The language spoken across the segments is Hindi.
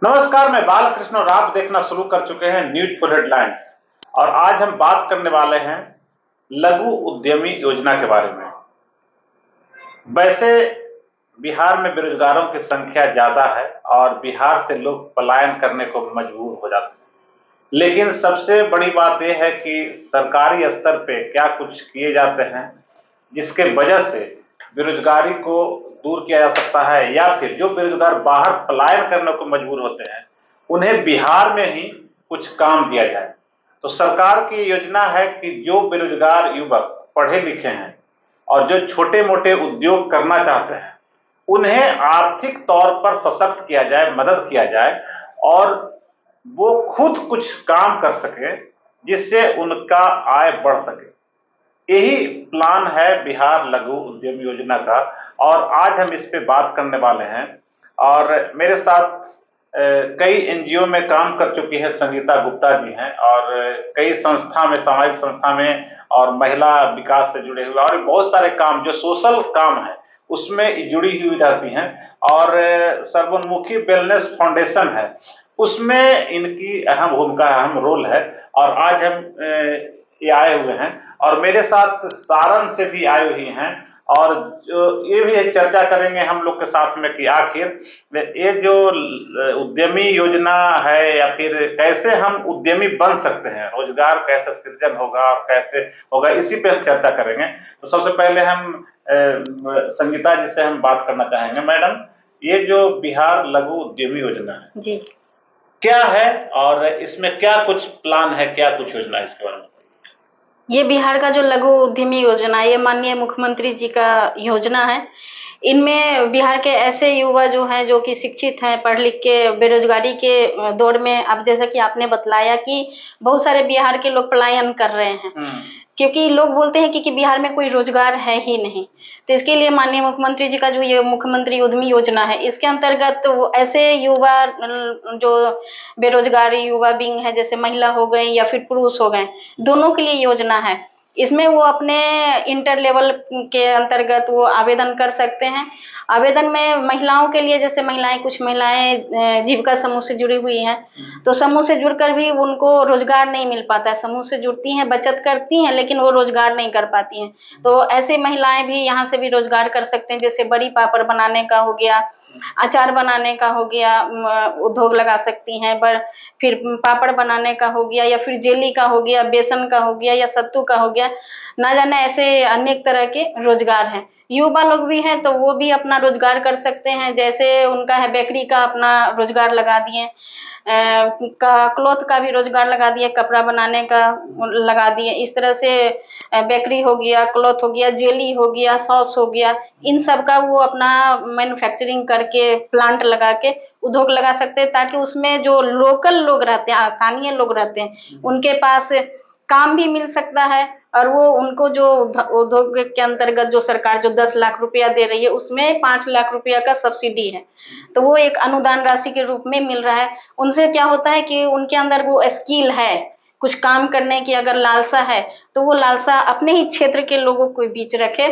नमस्कार, मैं बालकृष्ण और आप देखना शुरू कर चुके हैं न्यूज फॉर हेडलाइंस। और आज हम बात करने वाले हैं लघु उद्यमी योजना के बारे में। वैसे बिहार में बेरोजगारों की संख्या ज्यादा है और बिहार से लोग पलायन करने को मजबूर हो जाते हैं। लेकिन सबसे बड़ी बात यह है कि सरकारी स्तर पे क्या कुछ किए जाते हैं जिसके वजह से बेरोजगारी को दूर किया जा सकता है, या फिर जो बेरोजगार बाहर पलायन करने को मजबूर होते हैं उन्हें बिहार में ही कुछ काम दिया जाए। तो सरकार की योजना है कि जो बेरोजगार युवक पढ़े लिखे हैं और जो छोटे मोटे उद्योग करना चाहते हैं उन्हें आर्थिक तौर पर सशक्त किया जाए, मदद किया जाए और वो खुद कुछ काम कर सके जिससे उनका आय बढ़ सके। यही प्लान है बिहार लघु उद्यम योजना का और आज हम इस पे बात करने वाले हैं। और मेरे साथ कई एनजीओ में काम कर चुकी है संगीता गुप्ता जी हैं और कई संस्था में, सामाजिक संस्था में और महिला विकास से जुड़े हुए और बहुत सारे काम जो सोशल काम है उसमें जुड़ी हुई रहती हैं। और सर्वोन्मुखी वेलनेस फाउंडेशन है, उसमें इनकी अहम भूमिका, अहम रोल है। और आज हम ये आए हुए हैं और मेरे साथ सारण से भी आई हुई हैं और जो ये भी एक चर्चा करेंगे हम लोग के साथ में कि आखिर ये जो उद्यमी योजना है या फिर कैसे हम उद्यमी बन सकते हैं, रोजगार कैसे सृजन होगा और कैसे होगा, इसी पे हम चर्चा करेंगे। तो सबसे पहले हम संगीता जी से हम बात करना चाहेंगे। मैडम, ये जो बिहार लघु उद्यमी योजना है जी, क्या है और इसमें क्या कुछ प्लान है, क्या कुछ योजना है, इसके बारे में? ये बिहार का जो लघु उद्यमी योजना है, ये माननीय मुख्यमंत्री जी का योजना है। इनमें बिहार के ऐसे युवा जो हैं, जो कि शिक्षित हैं, पढ़ लिख के बेरोजगारी के दौर में, अब जैसा कि आपने बतलाया कि बहुत सारे बिहार के लोग पलायन कर रहे हैं, क्योंकि लोग बोलते हैं कि बिहार में कोई रोजगार है ही नहीं। तो इसके लिए माननीय मुख्यमंत्री जी का जो ये मुख्यमंत्री उद्यमी योजना है, इसके अंतर्गत वो ऐसे युवा जो बेरोजगार युवा विंग है, जैसे महिला हो गए या फिर पुरुष हो गए, दोनों के लिए योजना है। इसमें वो अपने इंटर लेवल के अंतर्गत वो आवेदन कर सकते हैं। आवेदन में महिलाओं के लिए, जैसे कुछ महिलाएं जीविका समूह से जुड़ी हुई हैं, तो समूह से जुड़कर भी उनको रोजगार नहीं मिल पाता है। समूह से जुड़ती हैं, बचत करती हैं, लेकिन वो रोजगार नहीं कर पाती हैं। तो ऐसे महिलाएं भी यहाँ से भी रोजगार कर सकते हैं, जैसे बड़ी पापड़ बनाने का हो गया, अचार बनाने का हो गया, उद्योग लगा सकती हैं। फिर पापड़ बनाने का हो गया, या फिर जेली का हो गया, बेसन का हो गया, या सत्तू का हो गया, ना जाने ऐसे अनेक तरह के रोजगार हैं। युवा लोग भी हैं तो वो भी अपना रोजगार कर सकते हैं, जैसे उनका है बेकरी का अपना रोजगार लगा दिए, क्लॉथ का भी रोजगार लगा दिए, कपड़ा बनाने का लगा दिए। इस तरह से बेकरी हो गया, क्लॉथ हो गया, जेली हो गया, सॉस हो गया, इन सब का वो अपना मैन्युफैक्चरिंग करके प्लांट लगा के उद्योग लगा सकते हैं, ताकि उसमें जो लोकल लोग रहते हैं, स्थानीय लोग रहते हैं, उनके पास काम भी मिल सकता है। और वो उनको जो उद्योग के अंतर्गत जो सरकार जो 10 लाख रुपया दे रही है, उसमें 5 लाख रुपया का सब्सिडी है, तो वो एक अनुदान राशि के रूप में मिल रहा है। उनसे क्या होता है कि उनके अंदर वो स्किल है, कुछ काम करने की अगर लालसा है, तो वो लालसा अपने ही क्षेत्र के लोगों के बीच रखे,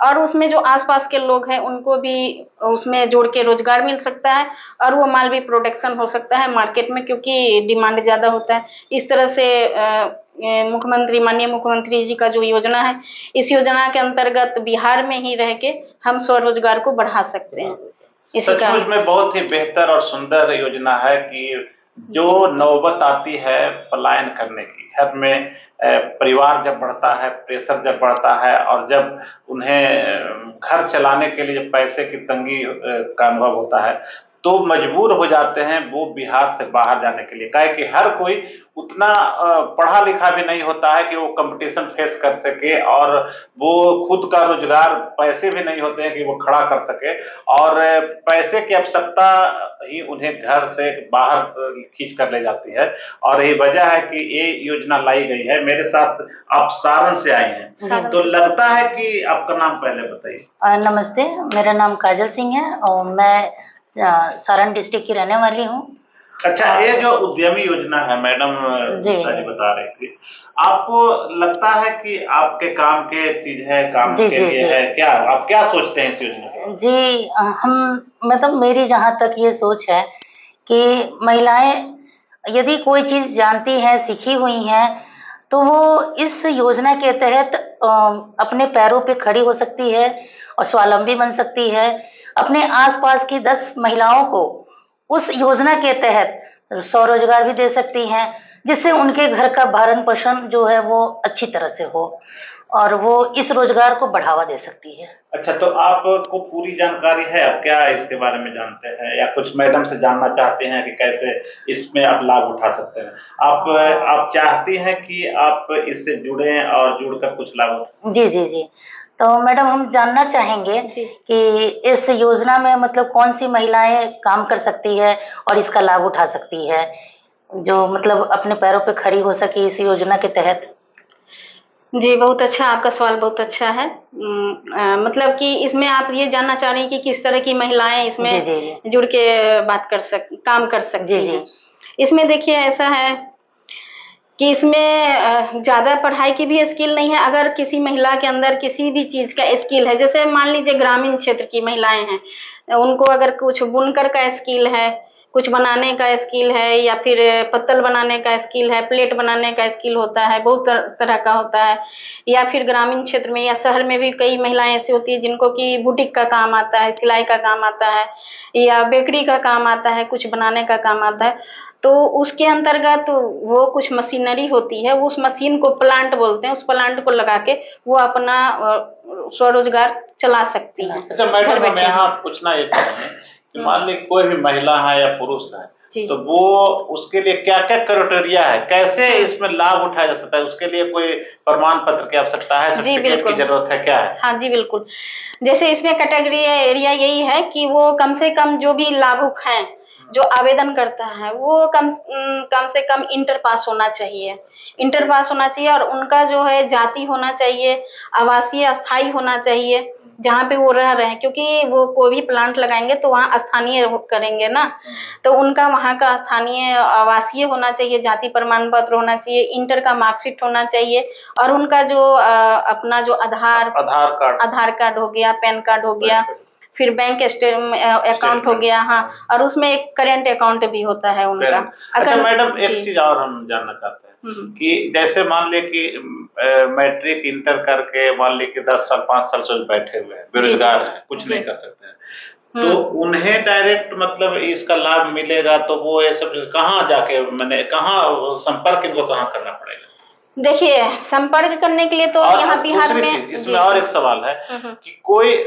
और उसमें जो आसपास के लोग हैं उनको भी उसमें जोड़ के रोजगार मिल सकता है, और वो माल भी प्रोडक्शन हो सकता है मार्केट में, क्योंकि डिमांड ज्यादा होता है। इस तरह से माननीय मुख्यमंत्री जी का जो योजना है, इस योजना के अंतर्गत बिहार में ही रह के हम स्वरोजगार को बढ़ा सकते हैं। इसी का सचमुच में बहुत ही बेहतर और सुंदर योजना है कि जो नौबत आती है पलायन करने की, घर में परिवार जब बढ़ता है, प्रेशर जब बढ़ता है और जब उन्हें घर चलाने के लिए जब पैसे की तंगी का अनुभव होता है, तो मजबूर हो जाते हैं वो बिहार से बाहर जाने के लिए। काहे कि हर कोई उतना पढ़ा लिखा भी नहीं होता है कि वो कंपटीशन फेस कर सके, और वो खुद का रोजगार, पैसे भी नहीं होते हैं कि वो खड़ा कर सके, और पैसे की आवश्यकता ही उन्हें घर से बाहर खींच कर ले जाती है। और यही वजह है कि ये योजना लाई गई है। मेरे साथ आप सारण से आए हैं, तो लगता है कि आपका नाम पहले बताइए। नमस्ते, मेरा नाम काजल सिंह है और मैं सारण डिस्ट्रिक्ट की रहने वाली हूँ। अच्छा, ये जो उद्यमी योजना है मैडम जी बता रही थी, आपको लगता है कि आपके काम के चीज है, काम के लिए है क्या? आप क्या सोचते हैं इस योजना के? जी, हम मतलब मेरी जहाँ तक ये सोच है कि महिलाएं यदि कोई चीज जानती हैं, सीखी हुई हैं, तो वो इस योजना के तहत अपने पैरों पे खड़ी हो सकती है और स्वावलंबी बन सकती है। अपने आसपास की 10 महिलाओं को उस योजना के तहत स्वरोजगार भी दे सकती हैं, जिससे उनके घर का भरण पोषण जो है वो अच्छी तरह से हो और वो इस रोजगार को बढ़ावा दे सकती है। अच्छा, तो आपको पूरी जानकारी है, आप क्या इसके बारे में जानते हैं या कुछ मैडम से जानना चाहते हैं कि कैसे इसमें आप लाभ उठा सकते हैं? आप चाहती हैं कि आप इससे जुड़ें और जुड़कर कुछ लाभ उठाएं? जी, जी, जी। तो मैडम हम जानना चाहेंगे जी। कि इस योजना में मतलब कौन-सी महिलाएं काम कर सकती है और इसका लाभ उठा सकती है, जो मतलब अपने पैरों पे खड़ी हो सके इस योजना के तहत? जी, बहुत अच्छा, आपका सवाल बहुत अच्छा है। मतलब कि इसमें आप ये जानना चाह रही हैं कि किस तरह की महिलाएँ जी, इसमें जी, जी। जुड़ के काम कर जी, सकती जी। हैं। इसमें देखिए ऐसा है कि इसमें ज़्यादा पढ़ाई की भी स्किल नहीं है। अगर किसी महिला के अंदर किसी भी चीज़ का स्किल है, जैसे मान लीजिए ग्रामीण क्षेत्र की महिलाएँ हैं, उनको अगर कुछ बुनकर का स्किल है, कुछ बनाने का स्किल है या फिर पत्तल बनाने का स्किल है, प्लेट बनाने का स्किल होता है, बहुत तरह का होता है। या फिर ग्रामीण क्षेत्र में या शहर में भी कई महिलाएँ ऐसी होती हैं जिनको कि बुटीक का काम आता है, सिलाई का काम आता है या बेकरी का काम आता है, कुछ बनाने का काम आता है। तो उसके अंतर्गत वो कुछ मशीनरी होती है, उस मशीन को प्लांट बोलते हैं, उस प्लांट को लगा के वो अपना स्वरोजगार चला सकती हैं, अच्छा घर मैडम, हम बैठे। यहाँ पूछना ये चाहेंगे कि मान ली कोई भी महिला है या पुरुष है, जी। तो वो उसके लिए क्या-क्या क्राइटेरिया है? कैसे इसमें लाभ उठाया जा सकता है? उसके लिए कोई प्रमाण पत्र की आवश्यकता है, जी, सर्टिफिकेट की बिल्कुल। ज़रूरत है, क्या है? हाँ जी, बिल्कुल। जैसे इसमें कैटेगरी एरिया यही है कि वो कम से कम जो भी लाभुक हैं, जो आवेदन करता है, वो कम से कम इंटर पास होना चाहिए। इंटर पास होना चाहिए और उनका जो है जाति होना चाहिए, आवासीय अस्थायी होना चाहिए, जहाँ पे वो रह रहे हैं, क्योंकि वो कोई भी प्लांट लगाएँगे तो वहाँ स्थानीय वो करेंगे ना, तो उनका वहाँ का स्थानीय आवासीय होना चाहिए, जाति प्रमाण पत्र होना चाहिए, इंटर का मार्कशीट होना चाहिए और उनका जो अपना जो आधार कार्ड हो गया, पैन कार्ड हो गया, फिर बैंक अकाउंट हो गया, हाँ, और उसमें एक करेंट अकाउंट भी होता है उनका। अच्छा मैडम, एक जी। चीज़ और हम जानना चाहते हैं कि जैसे मान लें कि मैट्रिक, इंटर करके मान लें कि 10 साल, 5 साल से बैठे हुए हैं, बेरोजगार हैं, कुछ नहीं कर सकते हैं। तो उन्हें डायरेक्ट मतलब इसका लाभ मिलेगा, तो वो ये सब कहाँ जाके कहाँ संपर्क इनको कहाँ करना पड़ेगा? देखिए, संपर्क करने के लिए तो और यहाँ बिहार दूसरी में चीज़, इसमें और एक सवाल है कि कोई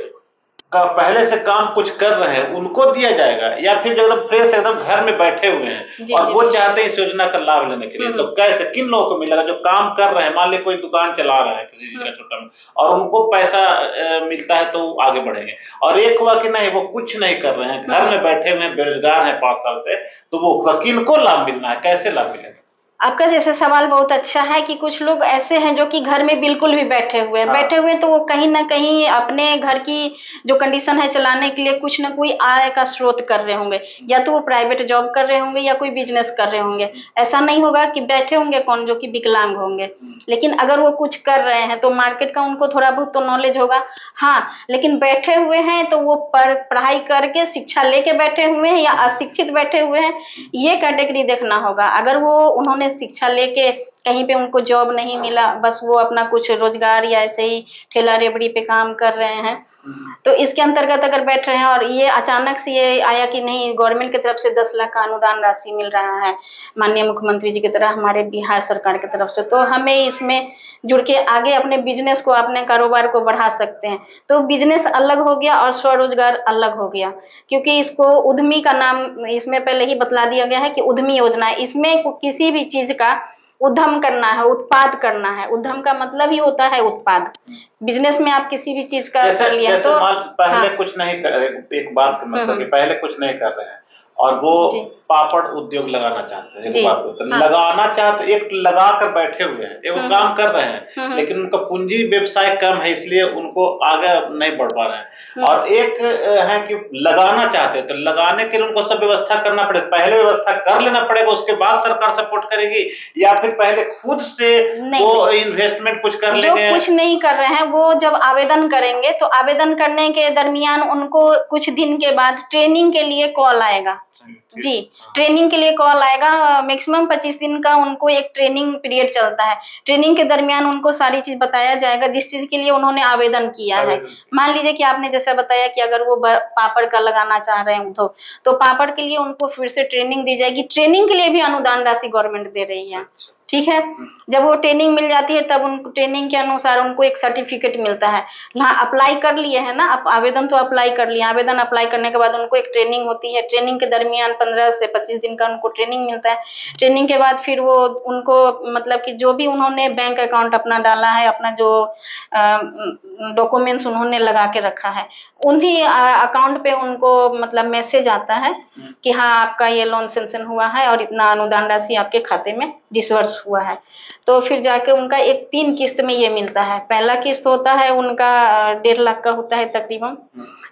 पहले से काम कुछ कर रहे हैं, उनको दिया जाएगा या फिर जो एकदम फ्रेश एकदम घर में बैठे हुए हैं और वो चाहते हैं इस योजना का लाभ लेने के लिए, तो कैसे, किन लोगों को मिलेगा? जो काम कर रहे हैं, मान लीजिए कोई दुकान चला रहा है किसी चीज का छोटा में, और उनको पैसा मिलता है तो आगे बढ़ेंगे, और एक हुआ कि नहीं वो कुछ नहीं कर रहे हैं, घर में बैठे हुए हैं, बेरोजगार हैं 5 साल से, तो वो किनको लाभ मिलना है, कैसे लाभ मिलेगा? आपका जैसे सवाल बहुत अच्छा है कि कुछ लोग ऐसे हैं जो कि घर में बिल्कुल भी बैठे हुए हैं। हाँ। बैठे हुए हैं तो वो कहीं न कहीं अपने घर की जो कंडीशन है चलाने के लिए कुछ न कोई आय का स्रोत कर रहे होंगे। या तो वो प्राइवेट जॉब कर रहे होंगे या कोई बिज़नेस कर रहे होंगे। ऐसा नहीं होगा कि बैठे होंगे कौन जो कि विकलांग होंगे। लेकिन अगर वो कुछ कर रहे हैं तो मार्केट का उनको थोड़ा बहुत तो नॉलेज होगा। हाँ, लेकिन बैठे हुए हैं तो वो पढ़ाई करके शिक्षा लेके बैठे हुए हैं या अशिक्षित बैठे हुए हैं, ये कैटेगरी देखना होगा। अगर वो उन्होंने शिक्षा लेके कहीं पे उनको जॉब नहीं मिला, बस वो अपना कुछ रोजगार या ऐसे ही ठेला रेवड़ी पे काम कर रहे हैं, तो इसके अंतर्गत अगर बैठ रहे हैं और ये अचानक से ये आया कि नहीं गवर्नमेंट की तरफ से 10 लाख का अनुदान राशि मिल रहा है माननीय मुख्यमंत्री जी की तरह हमारे बिहार सरकार की तरफ से, तो हमें इसमें जुड़ के आगे अपने बिजनेस को, अपने कारोबार को बढ़ा सकते हैं। तो बिजनेस अलग हो गया और स्वरोजगार अलग हो गया, क्योंकि इसको उद्यमी का नाम इसमें पहले ही बतला दिया गया है कि उद्यमी योजना है। इसमें किसी भी चीज का उद्यम करना है, उत्पाद करना है। उद्यम का मतलब ही होता है उत्पाद। बिजनेस में आप किसी भी चीज का कर लिया जैसे तो पहले कुछ नहीं कर, एक बात का मतलब कि पहले कुछ नहीं कर रहे हैं और वो पापड़ उद्योग लगाना चाहते हैं, एक बात होता है, लगाना चाहते, एक लगा कर बैठे हुए हैं, एक काम कर रहे हैं, लेकिन उनका पूंजी व्यवसाय कम है इसलिए उनको आगे नहीं बढ़ पा रहे हैं। और एक है कि लगाना चाहते हैं, तो लगाने के लिए उनको सब व्यवस्था करना पड़ेगा, पहले व्यवस्था कर लेना पड़ेगा, उसके बाद सरकार सपोर्ट करेगी, या फिर पहले खुद से वो इन्वेस्टमेंट कुछ कर लेंगे? जो कुछ नहीं कर रहे हैं वो जब आवेदन करेंगे तो आवेदन करने के दरमियान उनको कुछ दिन के बाद ट्रेनिंग के लिए कॉल आएगा जी, ट्रेनिंग के लिए कॉल आएगा। मैक्सिमम 25 दिन का उनको एक ट्रेनिंग पीरियड चलता है। ट्रेनिंग के दरमियान उनको सारी चीज बताया जाएगा जिस चीज के लिए उन्होंने आवेदन किया है। मान लीजिए कि आपने जैसा बताया कि अगर वो पापड़ का लगाना चाह रहे हैं तो पापड़ के लिए उनको फिर से ट्रेनिंग दी जाएगी। ट्रेनिंग के लिए भी अनुदान राशि गवर्नमेंट दे रही है। ठीक है, जब वो ट्रेनिंग मिल जाती है तब उनको ट्रेनिंग के अनुसार उनको एक सर्टिफिकेट मिलता है। हाँ, अप्लाई कर लिए है ना, आवेदन तो अप्लाई कर लिए। आवेदन अप्लाई करने के बाद उनको एक ट्रेनिंग होती है। ट्रेनिंग के दरमियान 15 से 25 दिन का उनको ट्रेनिंग मिलता है। ट्रेनिंग के बाद फिर वो उनको मतलब कि जो भी उन्होंने बैंक अकाउंट अपना डाला है, अपना जो डॉक्यूमेंट्स उन्होंने लगा के रखा है, उन्हीं अकाउंट पे उनको मतलब मैसेज आता है कि हाँ आपका ये लोन सेंक्शन हुआ है और इतना अनुदान राशि आपके खाते में डिसवर्स हुआ है। तो फिर जाके उनका एक 3 किस्त में ये मिलता है। पहला किस्त होता है उनका 1.5 लाख का होता है तकरीबन।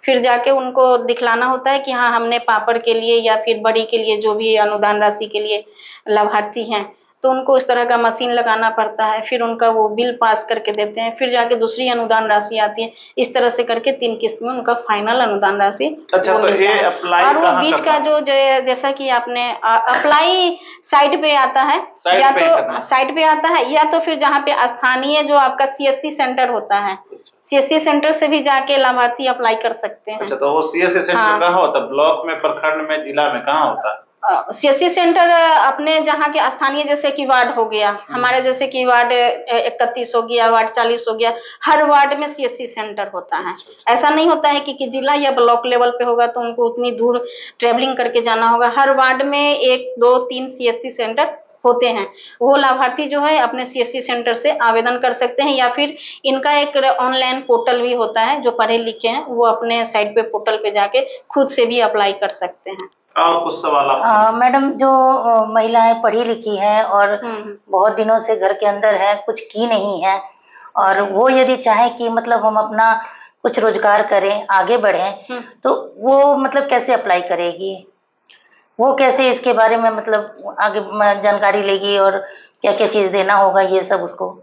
फिर जाके उनको दिखलाना होता है कि हाँ हमने पापड़ के लिए या फिर बड़ी के लिए जो भी अनुदान राशि के लिए लाभार्थी हैं, तो उनको इस तरह का मशीन लगाना पड़ता है। फिर उनका वो बिल पास करके देते हैं। फिर जाके दूसरी अनुदान राशि आती है। इस तरह से करके 3 किस्त में उनका फाइनल अनुदान राशि अच्छा, तो ये अप्लाई और वो बीच का जो जैसा कि आपने अप्लाई साइट पे आता है, या तो साइट पे आता है या तो फिर जहाँ पे स्थानीय जो आपका CSC सेंटर होता है, CSC सेंटर से भी जाके लाभार्थी अप्लाई कर सकते हैं। अच्छा, तो वो CSC सेंटर कहाँ होता है? ब्लॉक में, प्रखंड में, जिला में, कहाँ होता है? CSC सेंटर अपने जहाँ के स्थानीय जैसे कि वार्ड हो गया, हमारे जैसे कि वार्ड 31 हो गया, वार्ड 40 हो गया, हर वार्ड में CSC सेंटर होता है। ऐसा नहीं होता है कि जिला या ब्लॉक लेवल पे होगा तो उनको उतनी दूर ट्रेवलिंग करके जाना होगा। हर वार्ड में 1, 2, 3 CSC सेंटर होते हैं। वो लाभार्थी जो है अपने CSC सेंटर से आवेदन कर सकते हैं, या फिर इनका एक ऑनलाइन पोर्टल भी होता है। जो पढ़े लिखे हैं वो अपने साइट पे पोर्टल पे जाके खुद से भी अप्लाई कर सकते हैं। और कुछ सवाल आप? मैडम, जो महिलाएं पढ़ी लिखी हैं और बहुत दिनों से घर के अंदर है, कुछ की नहीं है, और वो यदि चाहे कि मतलब हम अपना कुछ रोजगार करें, आगे बढ़ें, तो वो मतलब कैसे अप्लाई करेगी? वो कैसे इसके बारे में मतलब आगे जानकारी लेगी और क्या क्या चीज देना होगा ये सब उसको?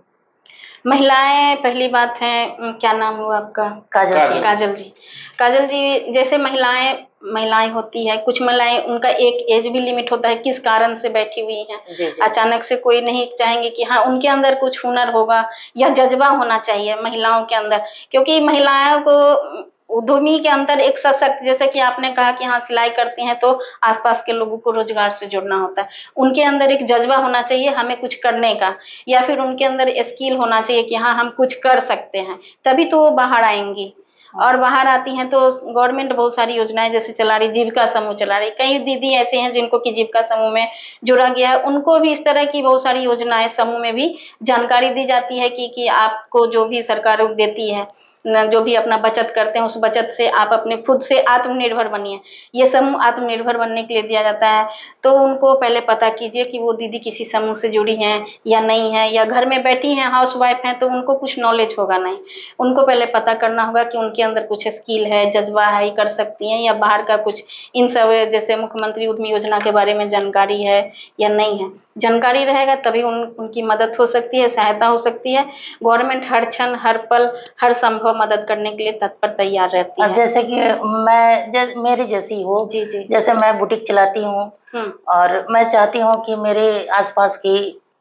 महिलाएं, पहली बात है, क्या नाम हुआ आपका? काजल जी। काजल जी। काजल जी, जैसे महिलाएं होती है, कुछ महिलाएं उनका एक एज भी लिमिट होता है किस कारण से बैठी हुई हैं। जी जी। अचानक से कोई नहीं चाहेंगे कि हाँ उनके अंदर कुछ हुनर होगा या जज्बा होना चाहिए महिलाओं के अंदर, क्योंकि महिलाओं को उद्यमी के अंदर एक सशक्त, जैसे कि आपने कहा कि हाँ सिलाई करती हैं तो आसपास के लोगों को रोजगार से जुड़ना होता है। उनके अंदर एक जज्बा होना चाहिए हमें कुछ करने का, या फिर उनके अंदर स्किल होना चाहिए कि हाँ हम कुछ कर सकते हैं, तभी तो वो बाहर आएंगी। और बाहर आती हैं तो गवर्नमेंट बहुत सारी योजनाएं जैसे चला रही, जीविका समूह चला रही। कई दीदी ऐसे हैं जिनको कि जीविका समूह में जुड़ा गया है, उनको भी इस तरह की बहुत सारी योजनाएं समूह में भी जानकारी दी जाती है कि आपको जो भी सरकार देती है, जो भी अपना बचत करते हैं उस बचत से आप अपने खुद से आत्मनिर्भर बनिए। ये समूह आत्मनिर्भर बनने के लिए दिया जाता है। तो उनको पहले पता कीजिए कि वो दीदी किसी समूह से जुड़ी हैं या नहीं है, या घर में बैठी हैं, हाउस वाइफ हैं, तो उनको कुछ नॉलेज होगा नहीं। उनको पहले पता करना होगा कि उनके अंदर कुछ स्किल है, जज्बा है, कर सकती हैं, या बाहर का कुछ इन सब जैसे मुख्यमंत्री उद्यमी योजना के बारे में जानकारी है या नहीं है। जानकारी रहेगा तभी उनकी मदद हो सकती है, सहायता हो सकती है। गवर्नमेंट हर क्षण, हर पल, हर संभव मदद करने के लिए तत्पर तैयार रहती है। जैसे कि मेरी जैसी हो, जी जी, जैसे मैं बुटीक चलाती हूँ और मैं चाहती हूँ कि मेरे आसपास की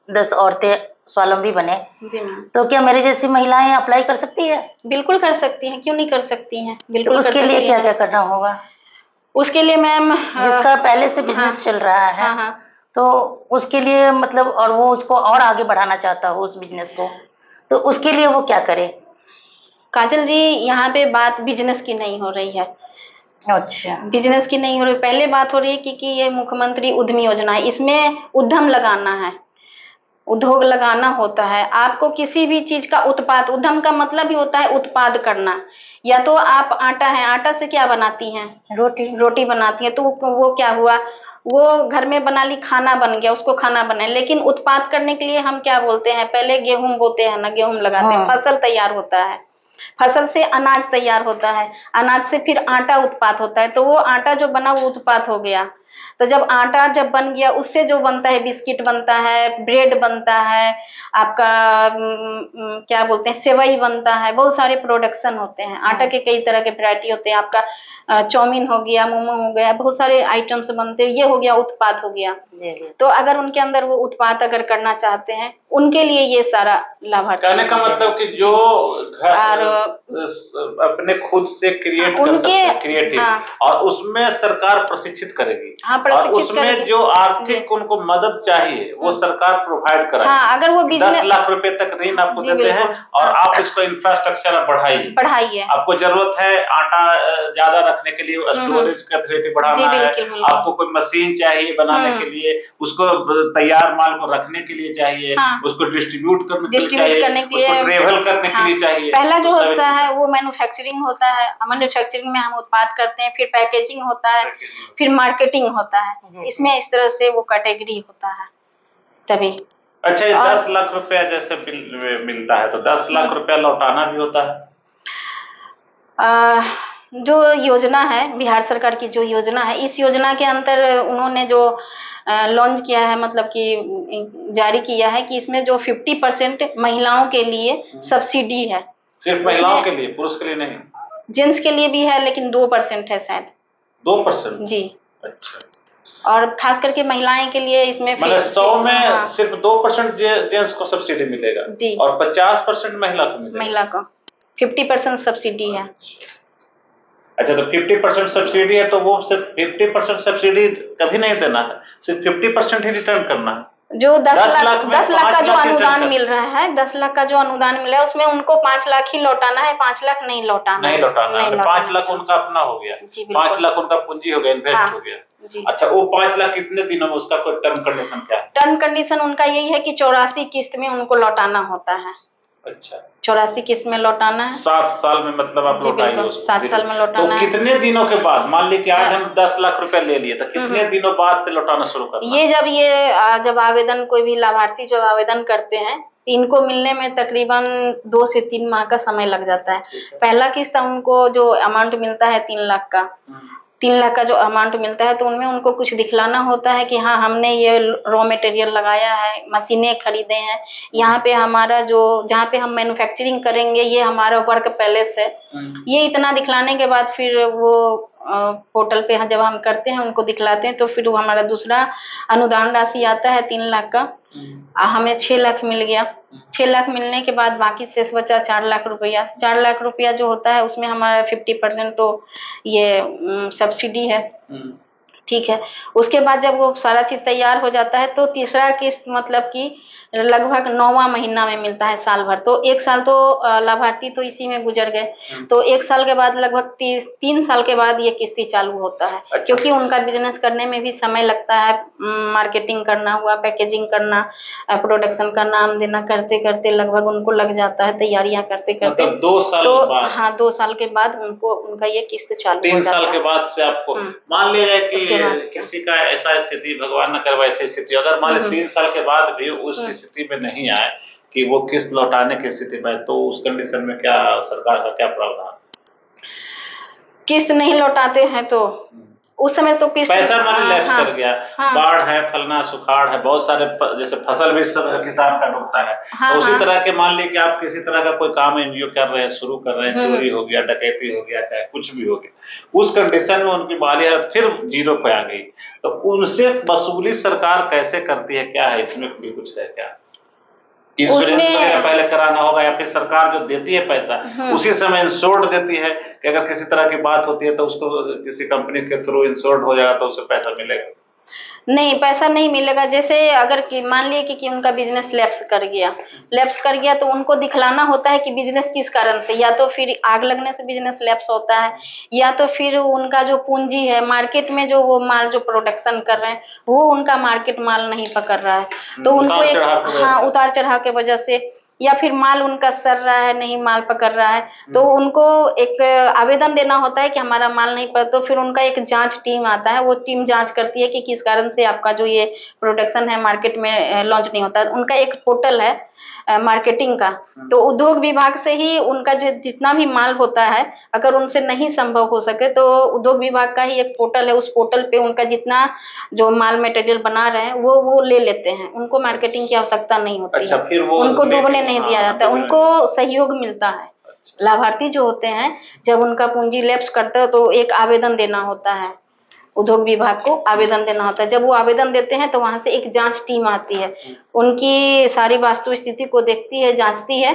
10 औरतें स्वावलंबी बने, जी मैम, तो क्या मेरी जैसी महिलाएं अप्लाई कर सकती है? बिल्कुल कर सकती हैं, क्यों नहीं कर सकती हैं, बिल्कुल। तो उसके लिए क्या क्या करना होगा? उसके लिए मैम, जिसका पहले से बिजनेस चल रहा है, हाँ, तो उसके लिए मतलब, और वो उसको और आगे बढ़ाना चाहता हो उस बिजनेस को, तो उसके लिए वो क्या करे? काजल जी, यहाँ पे बात बिजनेस की नहीं हो रही है। अच्छा, बिजनेस की नहीं हो रही, पहले बात हो रही है कि ये मुख्यमंत्री उद्यमी योजना है, इसमें उद्यम लगाना है, उद्योग लगाना होता है। आपको किसी भी चीज का उत्पाद, उद्यम का मतलब ही होता है उत्पाद करना। या तो आप आटा है, आटा से क्या बनाती हैं? रोटी बनाती हैं। तो वो क्या हुआ, वो घर में बना ली, खाना बन गया, उसको खाना बनाए। लेकिन उत्पाद करने के लिए हम क्या बोलते हैं, पहले गेहूं बोते हैं ना, गेहूं लगाते हैं, फसल तैयार होता है, फसल से अनाज तैयार होता है, अनाज से फिर आटा उत्पाद होता है। तो वो आटा जो बना वो उत्पाद हो गया। तो जब आटा जब बन गया, उससे जो बनता है, बिस्किट बनता है, ब्रेड बनता है, आपका क्या बोलते हैं, सेवई बनता है, बहुत सारे प्रोडक्शन होते हैं। आटा के कई तरह के वैरायटी होते हैं। आपका चाउमीन हो गया, मोमो हो गया, बहुत सारे आइटम्स बनते हैं। ये हो गया, उत्पाद हो गया। जी जी। तो अगर उनके अंदर वो उत्पाद अगर करना चाहते हैं, उनके लिए ये सारा लाभार्थी। कहने का मतलब कि जो और अपने खुद से क्रिएट कर सकते हैं, क्रिएटिव, और उसमें सरकार प्रशिक्षित करेगी। हाँ, और प्रशिक्षित उसमें करेगी। जो आर्थिक उनको मदद चाहिए वो सरकार प्रोवाइड कराएगी। हाँ, अगर वो 10 बिजनेस लाख रुपए तक ऋण आपको जी, देते हैं बिल्कुल। और आप इसको इंफ्रास्ट्रक्चर बढ़ाइए। आपको जरूरत है आटा ज्यादा रखने के लिए, स्टोरेज कैपेसिटी बढ़ाना है, बिल्कुल। आपको कोई मशीन चाहिए बनाने के लिए, उसको तैयार माल को रखने के लिए चाहिए, उसको डिस्ट्रीब्यूट करने के लिए चाहिए, उसको ट्रेवल करने के लिए चाहिए। पहला जो होता है वो मैन्युफैक्चरिंग होता है। मैन्युफैक्चरिंग में हम उत्पाद करते हैं, फिर पैकेजिंग होता है, फिर मार्केटिंग होता है। इसमें इस तरह से वो कैटेगरी होता है तभी। अच्छा, ये 10 लाख रुपया जैसे मिलता है तो 10 लाख रुपया लौटाना भी होता है? जो योजना है, बिहार सरकार की जो योजना है, इस योजना के अंदर उन्होंने जो लॉन्च किया है, मतलब कि जारी किया है कि इसमें जो 50% महिलाओं के लिए सब्सिडी है। सिर्फ महिलाओं के लिए, पुरुष के लिए नहीं? जेंट्स के लिए भी है, लेकिन 2% है शायद। 2%? जी। अच्छा। और खास करके महिलाएं के लिए इसमें मतलब 100 में सिर्फ 2% जेंट्स को सब्सिडी मिलेगा और 50% महिला को मिलेगा? महिला को 50% सब्सिडी है। अच्छा, तो 50% सब्सिडी है तो वो सिर्फ 50% सब्सिडी कभी नहीं देना है, सिर्फ 50% ही रिटर्न करना है। जो 10 लाख का जो 5 अनुदान मिल रहा है, 10 लाख का जो अनुदान मिल रहा है, उसमें उनको 5 लाख ही लौटाना है, 5 लाख नहीं लौटाना है। 5 लाख उनका अपना हो गया, 5 लाख उनका पूंजी हो गया, इन्वेस्ट हो गया। अच्छा, वो 5 लाख कितने दिनों में, उसका कोई टर्म कंडीशन क्या है? टर्म कंडीशन उनका यही है कि 84 किस्त में उनको लौटाना होता है। अच्छा, 84 किस्त में लौटाना है। 7 साल में मतलब आप लौटाएंगे उसको? 7 साल में लौटाना है। तो कितने दिनों के बाद, मान ली कि आज हम 10 लाख रुपया ले लिए, तो कितने दिनों बाद से लौटाना शुरू करना? जब आवेदन, कोई भी लाभार्थी जब आवेदन करते हैं, इनको मिलने में तकरीबन 2 से 3 माह का समय लग जाता है। पहला किस्त उनको जो अमाउंट मिलता है 3 लाख का, 3 लाख का जो अमाउंट मिलता है, तो उनमें उनको कुछ दिखलाना होता है कि हाँ, हमने ये रॉ मटेरियल लगाया है, मशीनें खरीदे हैं, यहाँ पे हमारा जो, जहाँ पे हम मैन्युफैक्चरिंग करेंगे, ये हमारा वर्क पैलेस है। ये इतना दिखलाने के बाद फिर वो पोर्टल पे जब हम करते हैं, उनको दिखलाते हैं, तो फिर वो हमारा दूसरा अनुदान राशि आता है 3 लाख का। हमें 6 लाख मिल गया। 6 लाख मिलने के बाद बाकी शेष बचा 4 लाख रुपया। 4 लाख रुपया जो होता है, उसमें हमारा 50% तो ये सब्सिडी है। ठीक है। उसके बाद जब वो सारा चीज तैयार हो जाता है, तो तीसरा किस्त मतलब कि लगभग 9वां महीना में मिलता है, साल भर। तो 1 साल तो लाभार्थी तो इसी में गुजर गए। तो 1 साल के बाद लगभग 3 साल के बाद ये किस्ती चालू होता है। अच्छा। क्योंकि उनका बिजनेस करने में भी समय लगता है, मार्केटिंग करना हुआ, पैकेजिंग करना, प्रोडक्शन का नाम देना, करते करते लगभग उनको लग जाता है, तैयारियां करते करते। मतलब 2 साल बाद? हाँ, 2 साल के बाद उनका ये किस्त चालू हो जाता है। 3 साल के बाद से आपको मान लिया जाए कि किसी का ऐसा स्थिति, भगवान न करे वैसी स्थिति, अगर मान लीजिए 3 साल के बाद भी उस स्थिति में नहीं आए कि वो किस्त लौटाने की स्थिति में, तो उस कंडीशन में क्या सरकार का क्या प्रावधान? किस्त नहीं लौटाते हैं तो उस समय तो किस्त, पैसा मनी लैप्स कर गया, बाढ़ है, फलना सुखाड़ है, बहुत सारे जैसे फसल भी किसान का डूबता है, तो उसी तरह के मान लीजिए कि आप किसी तरह का कोई काम एनजीओ कर रहे हैं, शुरू कर रहे हैं, चोरी हो गया, डकैती हो गया, चाहे कुछ भी हो गया, उस कंडीशन में उनकी मालिया फिर 0 पे आ गई, तो उनसे वसूली सरकार कैसे करती है? क्या है इसमें भी कुछ है क्या? इंश्योरेंस वगैरह पहले कराना होगा, या फिर सरकार जो देती है पैसा उसी समय इंश्योर्ड देती है कि अगर किसी तरह की बात होती है तो उसको किसी कंपनी के थ्रू इंश्योर्ड हो जाएगा तो उससे पैसा मिलेगा? नहीं, पैसा नहीं मिलेगा। जैसे अगर मान लिए कि उनका बिजनेस लैप्स कर गया, तो उनको दिखलाना होता है कि बिजनेस किस कारण से, या तो फिर आग लगने से बिजनेस लैप्स होता है, या तो फिर उनका जो पूंजी है, मार्केट में जो वो माल जो प्रोडक्शन कर रहे हैं, वो उनका मार्केट माल नहीं पकड़ रहा है, तो उनको एक उतार चढ़ाव के वजह से, या फिर माल उनका सर रहा है, नहीं माल पकड़ रहा है, तो उनको एक आवेदन देना होता है कि हमारा माल नहीं पकड़। तो फिर उनका एक जांच टीम आता है, वो टीम जांच करती है कि किस कारण से आपका जो ये प्रोडक्शन है मार्केट में लॉन्च नहीं होता। उनका एक पोर्टल है, मार्केटिंग का, तो उद्योग विभाग से ही उनका जो जितना भी माल होता है, अगर उनसे नहीं संभव हो सके तो उद्योग विभाग का ही एक पोर्टल है, उस पोर्टल पे उनका जितना जो माल मटेरियल बना रहे हैं वो ले लेते हैं, उनको मार्केटिंग की आवश्यकता नहीं होती अच्छा, है, फिर वो उनको डूबने नहीं दिया जाता, डूबने उनको सहयोग मिलता है। लाभार्थी जो होते हैं, जब उनका पूंजी लैप्स करता है तो एक आवेदन देना होता है, उद्योग विभाग को आवेदन देना होता है। जब वो आवेदन देते हैं तो वहां से एक जांच टीम आती है, उनकी सारी वास्तु स्थिति को देखती है, जांचती है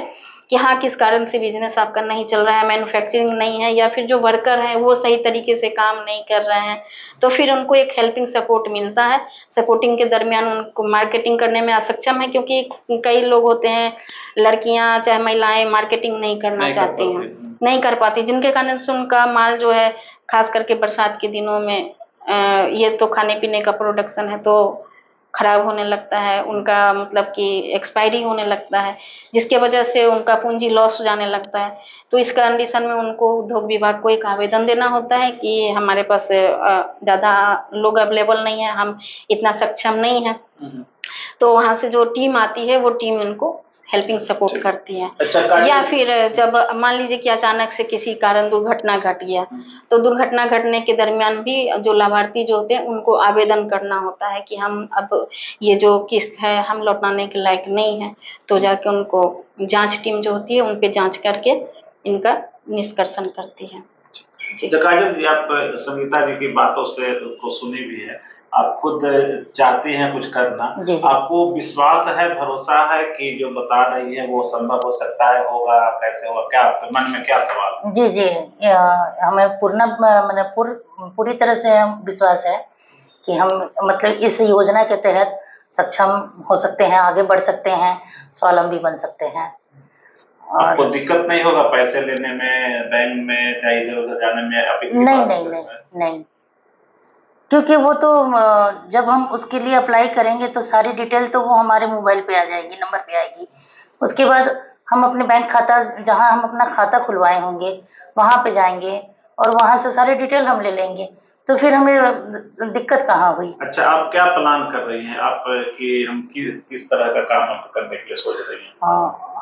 कि हाँ किस कारण से बिजनेस आपका नहीं चल रहा है, मैन्युफैक्चरिंग नहीं है, या फिर जो वर्कर हैं वो सही तरीके से काम नहीं कर रहे हैं, तो फिर उनको एक हेल्पिंग सपोर्ट मिलता है। सपोर्टिंग के दरमियान उनको मार्केटिंग करने में असक्षम है, क्योंकि कई लोग होते हैं, लड़कियां चाहे महिलाएं मार्केटिंग नहीं करना चाहती हैं, नहीं कर पाती, जिनके कारण से उनका माल जो है, खास करके बरसात के दिनों में ये तो खाने पीने का प्रोडक्शन है तो खराब होने लगता है, उनका मतलब कि एक्सपायरी होने लगता है, जिसके वजह से उनका पूंजी लॉस हो जाने लगता है। तो इस कंडीशन में उनको उद्योग विभाग को एक आवेदन देना होता है कि हमारे पास ज्यादा लोग अवेलेबल नहीं है, हम इतना सक्षम नहीं है, तो वहां से जो टीम आती है वो टीम इनको हेल्पिंग सपोर्ट करती है। अच्छा, या फिर जब मान लीजिए कि अचानक से किसी कारण दुर्घटना घट गया, तो दुर्घटना घटने के दरमियान भी जो लाभार्थी जो होते हैं उनको आवेदन करना होता है कि हम अब ये जो किस्त है हम लौटाने के लायक नहीं है, तो जाके उनको जांच टीम जो होती है उन पे जांच करके इनका निष्कर्षण करती है। जी। तो काजल जी, आप संगीता जी की बातों से को सुनी भी है, आप खुद चाहती हैं कुछ करना, जी जी आपको विश्वास है, भरोसा है कि जो बता रही है वो संभव हो सकता है, होगा, कैसे होगा, क्या आपके मन में क्या सवाल है? जी जी हमें पूरी तरह से हम विश्वास है कि हम मतलब इस योजना के तहत सक्षम हो सकते हैं, आगे बढ़ सकते हैं, स्वावलंबी बन सकते हैं। आपको और दिक्कत नहीं होगा पैसे लेने में, बैंक में, चाहे इधर उधर जाने में? आप नहीं नहीं नहीं नहीं, क्योंकि वो तो जब हम उसके लिए अप्लाई करेंगे तो सारी डिटेल तो वो हमारे मोबाइल पे आ जाएगी, नंबर पे आएगी। उसके बाद हम अपने बैंक खाता, जहां हम अपना खाता खुलवाए होंगे वहां पे जाएंगे और वहां से सारी डिटेल हम ले लेंगे, तो फिर हमें दिक्कत कहाँ हुई। अच्छा, आप क्या प्लान कर रही हैं आप कि हम किस तरह का काम आप करने के लिए सोच रही हैं?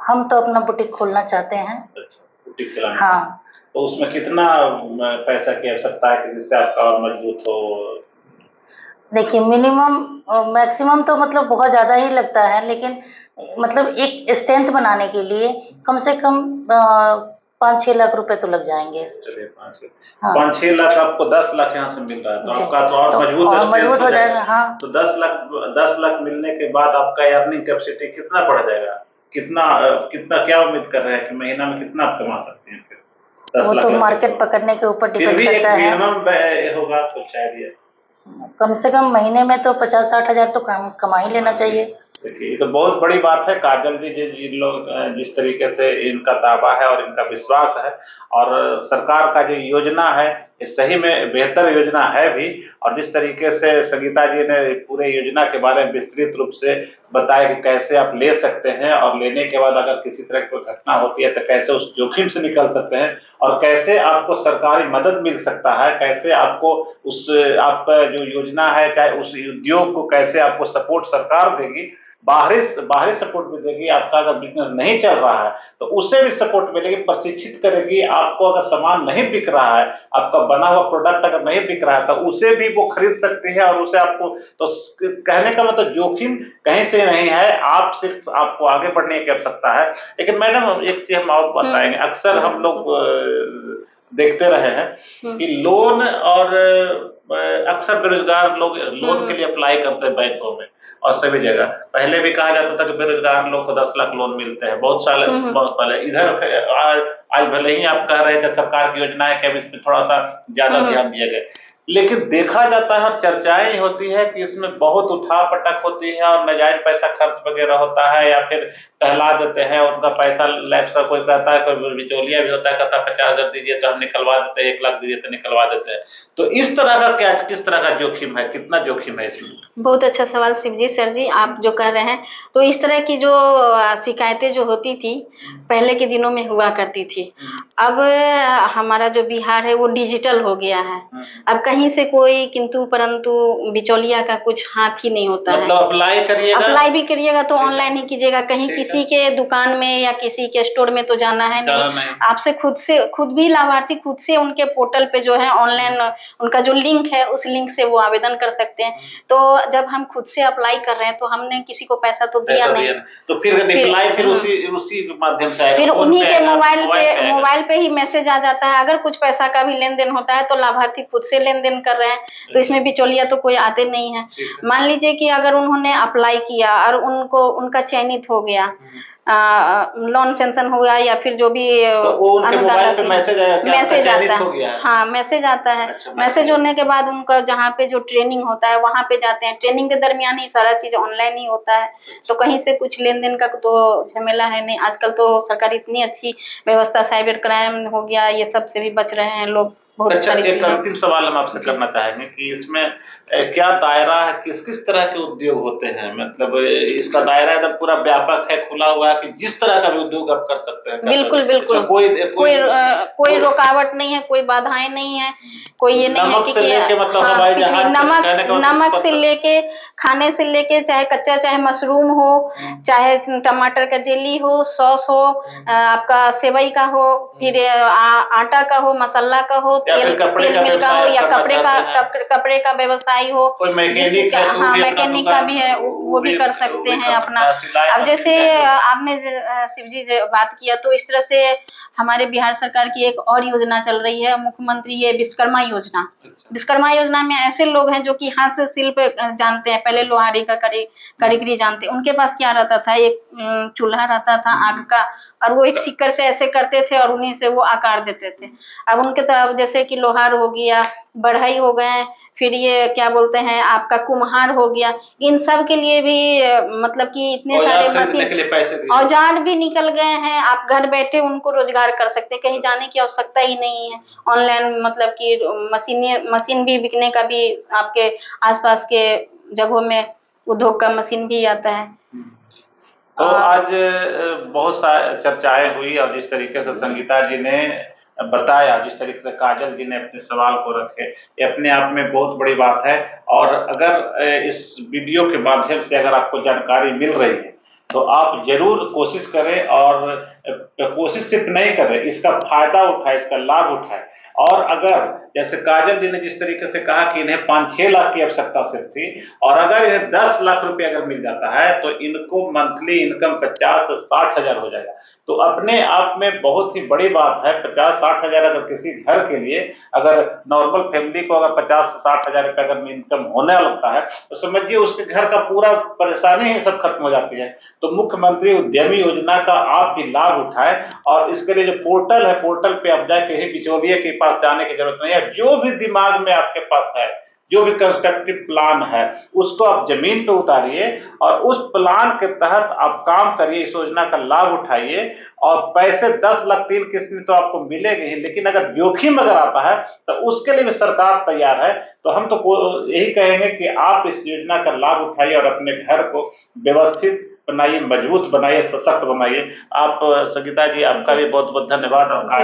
हम तो अपना बुटीक खोलना चाहते हैं। अच्छा, बुटीक चलाना। हाँ, तो उसमें कितना पैसा की आवश्यकता है कि जिससे आपका और मजबूत हो? देखिए मिनिमम मैक्सिमम तो मतलब बहुत ज्यादा ही लगता है, लेकिन मतलब एक स्ट्रेंथ बनाने के लिए कम से कम 5-6 लाख रुपए तो लग जाएंगे। चलिए, हाँ 5-6 लाख, आपको 10 लाख यहाँ से मिल रहा है, तो जी, आपका तो और तो मजबूत और strength मजबूत हो जाएगा। हाँ तो 10 लाख मिलने के बाद आपका अर्निंग कैपेसिटी कितना बढ़ जाएगा? कितना क्या उम्मीद कर रहे हैं कि महीना में कितना आप कमा सकते हैं फिर? 10 वो लाख तो रुपए मार्केट को पकड़ने के ऊपर फिर डिपेंड भी एक करता है। मिनिमम होगा कुछ आइडिया? कम से कम महीने में तो 50-60 हजार तो कमा ही लेना चाहिए। देखिए, ये तो बहुत बड़ी बात है काजल जी, जिन लोग जिस तरीके से इनका दावा है और इनका विश्वास है, और सरकार का जो योजना है ये सही में बेहतर योजना है भी, और जिस तरीके से संगीता जी ने पूरे योजना के बारे में विस्तृत रूप से बताया कि कैसे आप ले सकते हैं, और लेने के बाद अगर किसी तरह की कोई घटना होती है तो कैसे उस जोखिम से निकल सकते हैं, और कैसे आपको सरकारी मदद मिल सकता है, कैसे आपको उस आपका जो योजना है चाहे उस उद्योग को कैसे आपको सपोर्ट सरकार देगी, बाहरी सपोर्ट भी देगी, आपका अगर बिजनेस नहीं चल रहा है तो उससे भी सपोर्ट मिलेगी, प्रशिक्षित करेगी, आपको अगर सामान नहीं बिक रहा है, आपका बना हुआ प्रोडक्ट अगर नहीं बिक रहा है तो उसे भी वो खरीद सकती है, और उसे आपको तो कहने का मतलब जोखिम कहीं से नहीं है, आप सिर्फ आपको आगे बढ़ने की आवश्यकता है। लेकिन मैडम एक चीज हम और बताएंगे, अक्सर हम लोग देखते रहे हैं कि लोन और अक्सर बेरोजगार लोग लोन के लिए अप्लाई करते हैं बैंकों में और सभी जगह। पहले भी कहा जाता था कि बेरोजगार लोग को 10 लाख लोन मिलते हैं, बहुत पहले। इधर आज भले ही आप कह रहे थे सरकार की योजना है कि अब इसमें थोड़ा सा ज्यादा ध्यान दिया गया, लेकिन देखा जाता है और चर्चाएं होती है कि इसमें बहुत उठापटक होती है और नाजायज पैसा खर्च वगैरह होता है, या फिर टहला देते हैं, उनका पैसा लैप्स का कोई कहता है, कोई बिचौलिया भी होता है, कहता है 50,000 दीजिए तो हम निकलवा देते हैं, 1 लाख दीजिए तो निकलवा देते हैं। तो इस तरह का क्या, किस तरह का जोखिम है, कितना जोखिम है इसमें? बहुत अच्छा सवाल शिवजी सर जी, आप जो कह रहे हैं, तो इस तरह की जो शिकायतें जो होती थी पहले के दिनों में हुआ करती थी। अब हमारा जो बिहार है वो डिजिटल हो गया है, अब कहीं कहीं से कोई किंतु परंतु बिचौलिया का कुछ हाथ ही नहीं होता है। मतलब अप्लाई करिएगा, अप्लाई भी करिएगा तो ऑनलाइन ही कीजिएगा, कहीं ठीक किसी के दुकान में या किसी के स्टोर में तो जाना है नहीं। आपसे खुद भी लाभार्थी खुद से उनके पोर्टल पे जो है ऑनलाइन उनका जो लिंक है उस लिंक से वो आवेदन कर सकते हैं। तो जब हम खुद से अप्लाई कर रहे हैं तो हमने किसी को पैसा तो दिया नहीं, तो फिर रिप्लाई फिर उसी माध्यम से आएगा, फिर उन्हीं के मोबाइल पे ही मैसेज आ जाता है। अगर कुछ पैसा का भी लेन देन होता है तो लाभार्थी खुद से लेन देन कर रहे हैं, तो इसमें बिचौलिया तो कोई आते नहीं है। मान लीजिए कि अगर उन्होंने अप्लाई किया और उनका चयनित हो गया, लोन सैंक्शन हो गया या फिर जो भी तो वो उनके मोबाइल पे मैसेज आता है। हाँ, मैसेज आता है। अच्छा, मैसेज होने के बाद उनका जहाँ पे जो ट्रेनिंग होता है वहां पे जाते हैं। ट्रेनिंग के दरमियान ही सारा चीज ऑनलाइन ही होता है, तो कहीं से कुछ लेन देन का तो झमेला है नहीं। आजकल तो सरकार इतनी अच्छी व्यवस्था, साइबर क्राइम हो गया, ये सब से भी बच रहे हैं लोग। अच्छा, एक अंतिम सवाल हम आपसे करना चाहेंगे कि इसमें क्या दायरा है, किस किस तरह के उद्योग होते हैं? मतलब इसका दायरा एकदम पूरा व्यापक है, खुला हुआ है कि जिस तरह का भी उद्योग आप कर सकते हैं? बिल्कुल बिल्कुल, कोई रुकावट नहीं है, कोई बाधाएं नहीं है, कोई ये नहीं है कि नमक से लेके खाने से लेके, चाहे कच्चा चाहे मशरूम हो, चाहे टमाटर का जेली हो, सॉस हो, आपका सेवई का हो, फिर आटा का हो, मसाला का हो, तेल मिल का हो, या कपड़े का व्यवसाय हो, मैकेनिक का भी है, वो भी कर सकते हैं अपना। अब जैसे आपने शिव जी बात किया, तो इस तरह से हमारे बिहार सरकार की एक और योजना चल रही है, मुख्यमंत्री ये विश्वकर्मा योजना। विश्वकर्मा योजना में ऐसे लोग हैं जो कि हाथ से शिल्प जानते हैं, पहले लोहारी का कारीगरी जानते हैं। उनके पास क्या रहता था, एक चूल्हा रहता था आग का, और वो एक सिक्कर से ऐसे करते थे और उन्हीं से वो आकार देते थे। अब उनके तरफ जैसे कि लोहार हो गया, बढ़ई हो गए, फिर ये क्या बोलते हैं आपका कुम्हार हो गया, इन सब के लिए भी मतलब कि इतने सारे मशीन औजार भी निकल गए हैं। आप घर बैठे उनको रोजगार कर सकते हैं, कहीं जाने की आवश्यकता ही नहीं है। ऑनलाइन मतलब कि मशीन भी बिकने का भी आपके आसपास के जगहों में उद्योग का मशीन भी आता है। तो आज बहुत सारी चर्चाएं हुई, और जिस तरीके से संगीता जी ने बताया, जिस तरीके से काजल जी ने अपने सवाल को रखे, ये अपने आप में बहुत बड़ी बात है। और अगर इस वीडियो के माध्यम से अगर आपको जानकारी मिल रही है तो आप जरूर कोशिश करें, और कोशिश सिर्फ नहीं करें, इसका फायदा उठाएं, इसका लाभ उठाएं। और अगर जैसे काजल जी ने जिस तरीके से कहा कि इन्हें 5-6 लाख की आवश्यकता सिर्फ थी, और अगर इन्हें 10 लाख रुपए अगर मिल जाता है तो इनको मंथली इनकम 50 से 60 हजार हो जाएगा। तो अपने आप में बहुत ही बड़ी बात है। 50-60 हजार अगर किसी घर के लिए, अगर नॉर्मल फैमिली को अगर 50 से 60 हजार रुपये अगर इनकम होने लगता है तो समझिए उसके घर का पूरा परेशानी ही सब खत्म हो जाती है। तो मुख्यमंत्री उद्यमी योजना का आप भी लाभ उठाएं, और इसके लिए जो पोर्टल है, पोर्टल पे आप जाके कहीं बिचौलिए के पास जाने की जरूरत नहीं है। जो भी दिमाग में आपके पास है, जो भी कंस्ट्रक्टिव प्लान है, उसको आप जमीन पे उतारिए और उस प्लान के तहत आप काम करिए, इस योजना का लाभ उठाइए। और पैसे 10 लाख 3 किस्त में तो आपको मिलेंगे ही, लेकिन अगर जोखिम अगर आता है तो उसके लिए भी सरकार तैयार है। तो हम तो यही कहेंगे कि आप इस योजना का लाभ उठाइए और अपने घर को व्यवस्थित बनाइए, मजबूत बनाइए, सशक्त बनाइए। आप संगीता जी, आपका भी बहुत बहुत धन्यवाद, आपका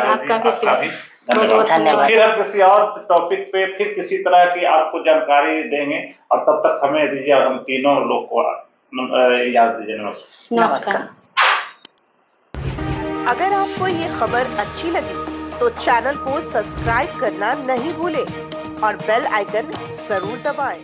भी धन्यवाद। फिर हम किसी और टॉपिक पे फिर किसी तरह की आपको जानकारी देंगे, और तब तक हमें दीजिए, हम तीनों लोग को याद दीजिए। नमस्कार। अगर आपको ये खबर अच्छी लगी तो चैनल को सब्सक्राइब करना नहीं भूलें और बेल आइकन जरूर दबाएं।